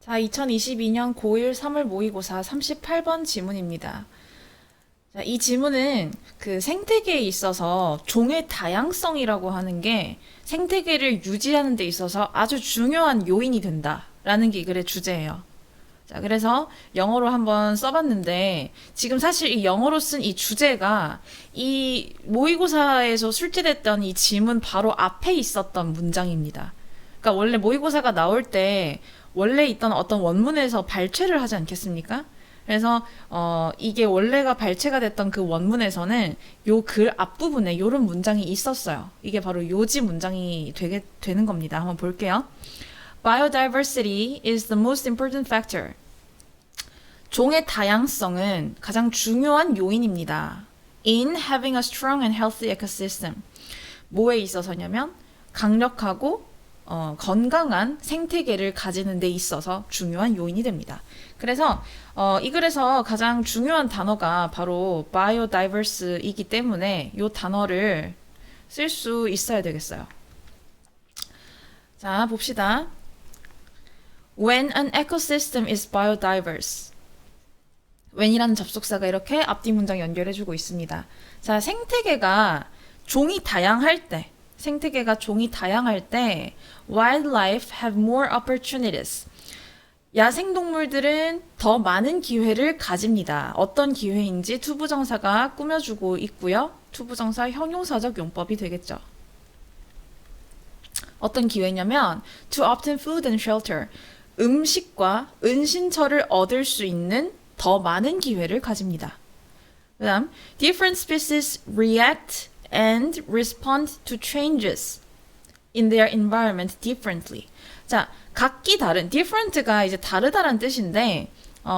자, 2022년 고1 3월 모의고사 38번 지문입니다. 자, 이 지문은 그 생태계에 있어서 종의 다양성이라고 하는 게 생태계를 유지하는 데 있어서 아주 중요한 요인이 된다라는 게 이 글의 주제예요. 자, 그래서 영어로 한번 써봤는데 지금 사실 이 영어로 쓴 이 주제가 이 모의고사에서 출제됐던 이 지문 바로 앞에 있었던 문장입니다. 그러니까 원래 모의고사가 나올 때 원래 있던 어떤 원문에서 발췌를 하지 않겠습니까? 그래서 이게 원래가 발췌가 됐던 그 원문에서는 요 글 앞부분에 요런 문장이 있었어요. 이게 바로 요지 문장이 되는 겁니다. 한번 볼게요. Biodiversity is the most important factor. 종의 다양성은 가장 중요한 요인입니다. In having a strong and healthy ecosystem. 뭐에 있어서냐면 강력하고 건강한 생태계를 가지는 데 있어서 중요한 요인이 됩니다. 그래서 이 글에서 가장 중요한 단어가 바로 biodiverse이기 때문에 이 단어를 쓸 수 있어야 되겠어요. 자, 봅시다. When an ecosystem is biodiverse. when이라는 접속사가 이렇게 앞뒤 문장 연결해주고 있습니다. 자, 생태계가 종이 다양할 때 wildlife have more opportunities. 야생동물들은 더 많은 기회를 가집니다. 어떤 기회인지 투부정사가 꾸며주고 있고요. 투부정사 형용사적 용법이 되겠죠. 어떤 기회냐면 to obtain food and shelter. 음식과 은신처를 얻을 수 있는 더 많은 기회를 가집니다. 그 다음 different species react and respond to changes in their environment differently. 자, 각기 다른, different가 이제 다르다란 뜻인데,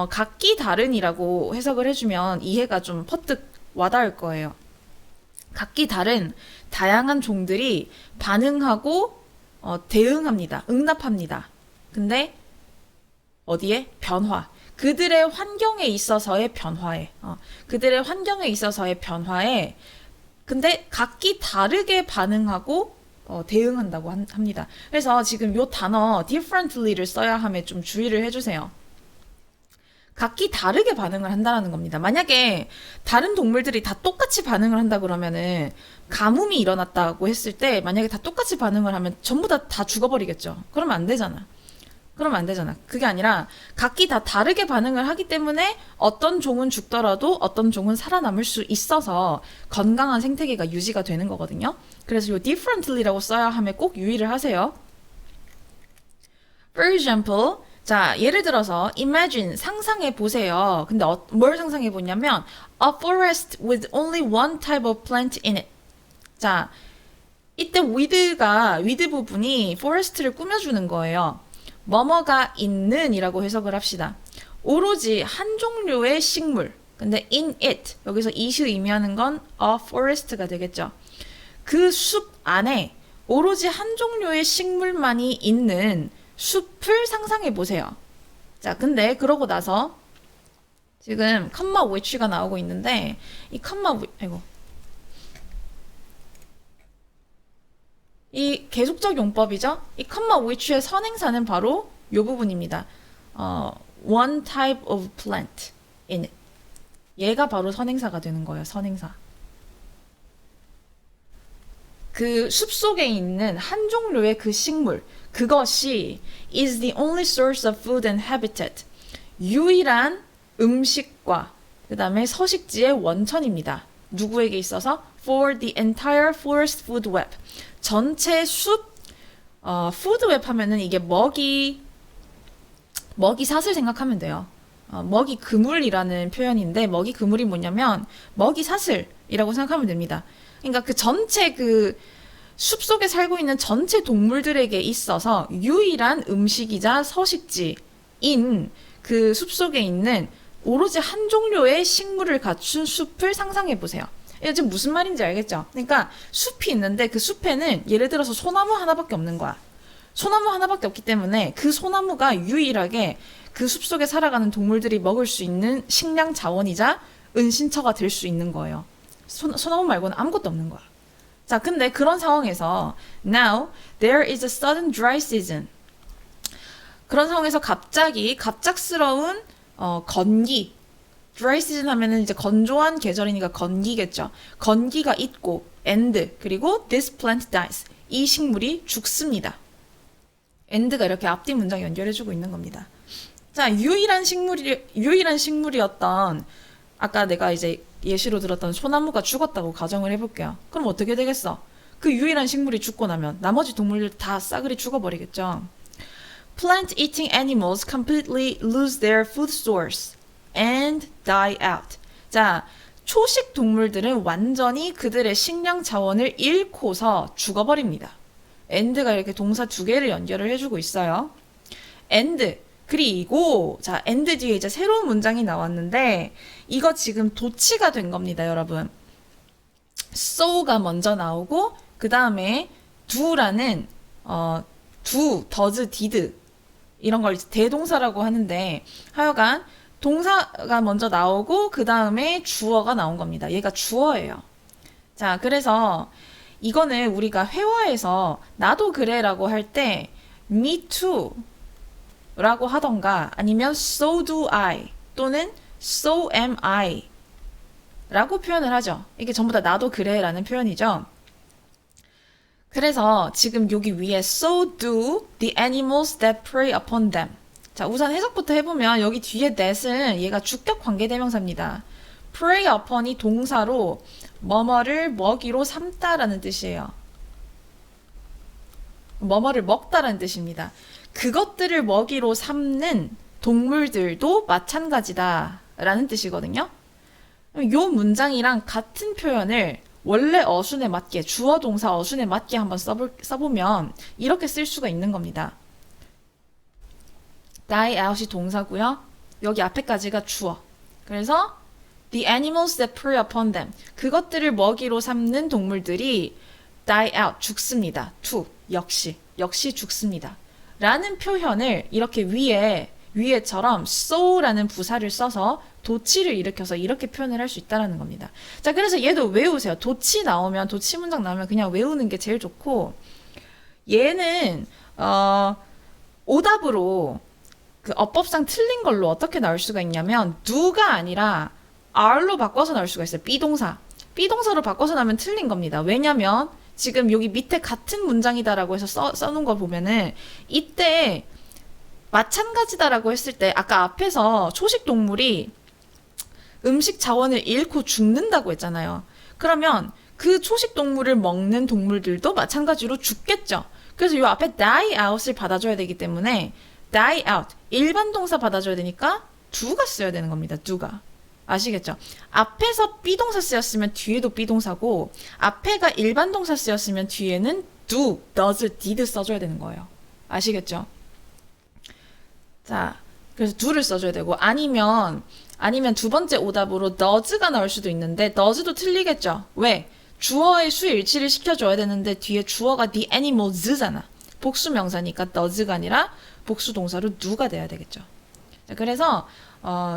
각기 다른이라고 해석을 해주면 이해가 좀 퍼뜩 와닿을 거예요. 각기 다른 다양한 종들이 반응하고 대응합니다. 응답합니다. 근데 어디에? 변화. 그들의 환경에 있어서의 변화에, 그들의 환경에 있어서의 변화에 근데 각기 다르게 반응하고 대응한다고 합니다. 그래서 지금 요 단어 differently를 써야 함에 좀 주의를 해주세요. 각기 다르게 반응을 한다는 겁니다. 만약에 다른 동물들이 다 똑같이 반응을 한다 그러면은 가뭄이 일어났다고 했을 때 만약에 다 똑같이 반응을 하면 전부 다 죽어버리겠죠. 그러면 안 되잖아. 그게 아니라 각기 다 다르게 반응을 하기 때문에 어떤 종은 죽더라도 어떤 종은 살아남을 수 있어서 건강한 생태계가 유지가 되는 거거든요. 그래서 이 differently라고 써야 함에 꼭 유의를 하세요. For example, 자, 예를 들어서 imagine, 상상해 보세요. 근데 뭘 상상해 보냐면 a forest with only one type of plant in it. 자, 이때 with 부분이 forest를 꾸며주는 거예요. 뭐뭐가 있는 이라고 해석을 합시다. 오로지 한 종류의 식물. 근데 in it, 여기서 it을 의미하는 건 a forest가 되겠죠. 그 숲 안에 오로지 한 종류의 식물만이 있는 숲을 상상해 보세요. 자, 근데 그러고 나서 지금 comma which가 나오고 있는데 이 이 계속적 용법이죠. 이 comma which의 선행사는 바로 이 부분입니다. one type of plant in it. 얘가 바로 선행사가 되는 거예요. 선행사. 그 숲속에 있는 한 종류의 그 식물, 그것이 is the only source of food and habitat. 유일한 음식과 그 다음에 서식지의 원천입니다. 누구에게 있어서? For the entire forest food web. 전체 숲, food web 하면은 이게 먹이 사슬 생각하면 돼요. 먹이 그물이라는 표현인데 먹이 그물이 뭐냐면 먹이 사슬이라고 생각하면 됩니다. 그러니까 그 전체 그 숲속에 살고 있는 전체 동물들에게 있어서 유일한 음식이자 서식지인 그 숲속에 있는 오로지 한 종류의 식물을 갖춘 숲을 상상해 보세요. 이게 지금 무슨 말인지 알겠죠? 그러니까 숲이 있는데 그 숲에는 예를 들어서 소나무 하나밖에 없는 거야. 소나무 하나밖에 없기 때문에 그 소나무가 유일하게 그 숲속에 살아가는 동물들이 먹을 수 있는 식량 자원이자 은신처가 될 수 있는 거예요. 소나무 말고는 아무것도 없는 거야. 자, 근데 그런 상황에서 now there is a sudden dry season. 그런 상황에서 갑작스러운 건기, dry season 하면은 이제 건조한 계절이니까 건기겠죠. 건기가 있고 and 그리고 this plant dies. 이 식물이 죽습니다. and가 이렇게 앞뒤 문장 연결해주고 있는 겁니다. 자, 유일한 식물이었던 아까 내가 이제 예시로 들었던 소나무가 죽었다고 가정을 해볼게요. 그럼 어떻게 되겠어? 그 유일한 식물이 죽고 나면 나머지 동물들 다 싸그리 죽어버리겠죠. Plant-eating animals completely lose their food source and die out. 자, 초식 동물들은 완전히 그들의 식량 자원을 잃고서 죽어버립니다. and가 이렇게 동사 두 개를 연결을 해주고 있어요. and 그리고 자 and 뒤에 이제 새로운 문장이 나왔는데 이거 지금 도치가 된 겁니다, 여러분. so가 먼저 나오고 그 다음에 do라는 do, does, did 이런 걸 대동사라고 하는데 하여간 동사가 먼저 나오고 그 다음에 주어가 나온 겁니다. 얘가 주어예요. 자, 그래서 이거는 우리가 회화에서 나도 그래라고 할 때 me too 라고 하던가 아니면 so do I 또는 so am I 라고 표현을 하죠. 이게 전부 다 나도 그래 라는 표현이죠. 그래서 지금 여기 위에 so do the animals that prey upon them. 자, 우선 해석부터 해보면 여기 뒤에 that은 얘가 주격 관계대명사입니다. prey upon이 동사로 뭐뭐를 먹이로 삼다라는 뜻이에요. 뭐뭐를 먹다라는 뜻입니다. 그것들을 먹이로 삼는 동물들도 마찬가지다 라는 뜻이거든요. 요 문장이랑 같은 표현을 원래 어순에 맞게 주어 동사 어순에 맞게 한번 써보면 이렇게 쓸 수가 있는 겁니다. die out이 동사고요. 여기 앞에까지가 주어. 그래서 the animals that prey upon them. 그것들을 먹이로 삼는 동물들이 die out, 죽습니다. to, 역시 죽습니다. 라는 표현을 이렇게 위에처럼 so라는 부사를 써서 도치를 일으켜서 이렇게 표현을 할 수 있다는 겁니다. 자, 그래서 얘도 외우세요. 도치 문장 나오면 그냥 외우는 게 제일 좋고, 얘는, 오답으로 그 어법상 틀린 걸로 어떻게 나올 수가 있냐면, do가 아니라 are로 바꿔서 나올 수가 있어요. B동사로 바꿔서 나면 틀린 겁니다. 왜냐면, 지금 여기 밑에 같은 문장이다라고 해서 써놓은 거 보면은, 이때 마찬가지다라고 했을 때, 아까 앞에서 초식 동물이 음식 자원을 잃고 죽는다고 했잖아요. 그러면 그 초식 동물을 먹는 동물들도 마찬가지로 죽겠죠. 그래서 이 앞에 die out을 받아줘야 되기 때문에 die out, 일반 동사 받아줘야 되니까 do가 써야 되는 겁니다. do가. 아시겠죠? 앞에서 비동사 쓰였으면 뒤에도 비동사고 앞에가 일반 동사 쓰였으면 뒤에는 do, does, did 써줘야 되는 거예요. 아시겠죠? 자, 그래서 do를 써줘야 되고 아니면 두 번째 오답으로 does가 나올 수도 있는데 does도 틀리겠죠. 왜? 주어의 수 일치를 시켜줘야 되는데 뒤에 주어가 the animals잖아. 복수 명사니까 does가 아니라 복수 동사로 do가 돼야 되겠죠. 자, 그래서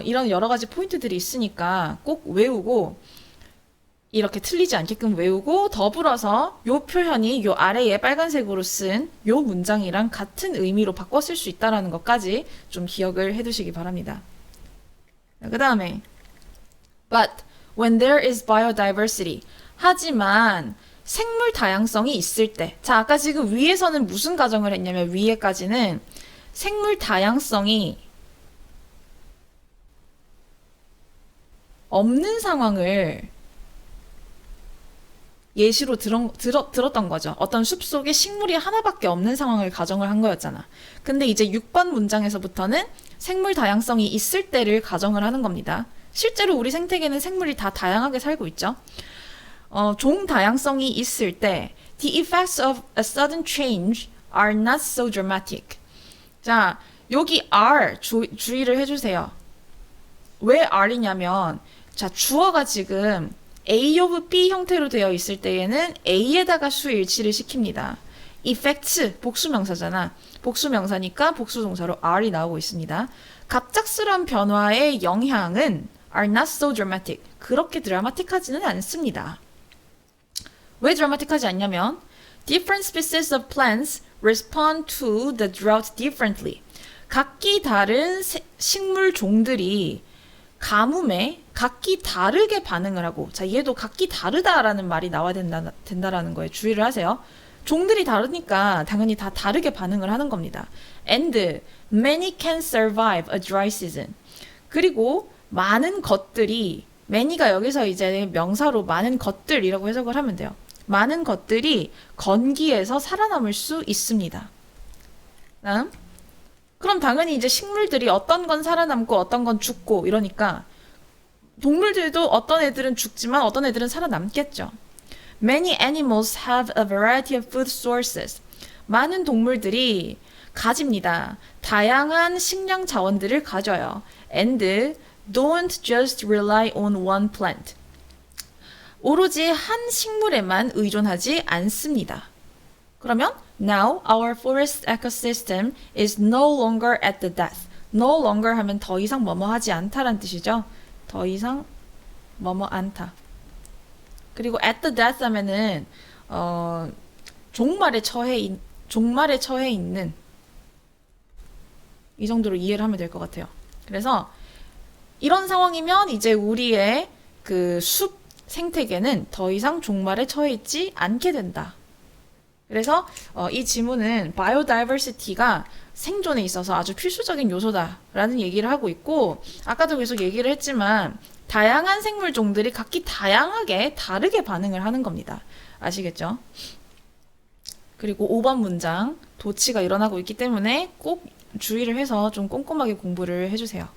이런 여러 가지 포인트들이 있으니까 꼭 외우고 이렇게 틀리지 않게끔 외우고 더불어서 요 표현이 요 아래에 빨간색으로 쓴 요 문장이랑 같은 의미로 바꿔 쓸 수 있다는 것까지 좀 기억을 해두시기 바랍니다. 그 다음에 But when there is biodiversity 하지만 생물 다양성이 있을 때 자, 아까 지금 위에서는 무슨 가정을 했냐면 위에까지는 생물 다양성이 없는 상황을 예시로 들었던 거죠. 어떤 숲속에 식물이 하나밖에 없는 상황을 가정을 한 거였잖아. 근데 이제 6번 문장에서부터는 생물 다양성이 있을 때를 가정을 하는 겁니다. 실제로 우리 생태계는 생물이 다 다양하게 살고 있죠. 종 다양성이 있을 때 The effects of a sudden change are not so dramatic. 자, 여기 are 주의를 해주세요. 왜 are이냐면 자, 주어가 지금 A of B 형태로 되어 있을 때에는 A에다가 수 일치를 시킵니다. effects, 복수명사잖아. 복수명사니까 복수동사로 are이 나오고 있습니다. 갑작스러운 변화의 영향은 are not so dramatic. 그렇게 드라마틱하지는 않습니다. 왜 드라마틱하지 않냐면 different species of plants respond to the drought differently. 각기 다른 식물 종들이 가뭄에 각기 다르게 반응을 하고, 자, 얘도 각기 다르다라는 말이 나와야 된다라는 거에 주의를 하세요. 종들이 다르니까 당연히 다 다르게 반응을 하는 겁니다. And many can survive a dry season. 그리고 많은 것들이, many가 여기서 이제 명사로 많은 것들이라고 해석을 하면 돼요. 많은 것들이 건기에서 살아남을 수 있습니다. 다음. 그럼 당연히 이제 식물들이 어떤 건 살아남고 어떤 건 죽고 이러니까 동물들도 어떤 애들은 죽지만 어떤 애들은 살아남겠죠. Many animals have a variety of food sources. 많은 동물들이 가집니다. 다양한 식량 자원들을 가져요. And don't just rely on one plant. 오로지 한 식물에만 의존하지 않습니다. 그러면 now our forest ecosystem is no longer at the death. No longer 하면 더 이상 뭐뭐 하지 않다란 뜻이죠. 더 이상 뭐뭐 않다. 그리고 at the death 하면은 종말에 처해 있는 이 정도로 이해를 하면 될 것 같아요. 그래서 이런 상황이면 이제 우리의 그 숲 생태계는 더 이상 종말에 처해 있지 않게 된다. 그래서 이 지문은 biodiversity가 생존에 있어서 아주 필수적인 요소다라는 얘기를 하고 있고, 아까도 계속 얘기를 했지만 다양한 생물 종들이 각기 다양하게 다르게 반응을 하는 겁니다. 아시겠죠? 그리고 5번 문장, 도치가 일어나고 있기 때문에 꼭 주의를 해서 좀 꼼꼼하게 공부를 해주세요.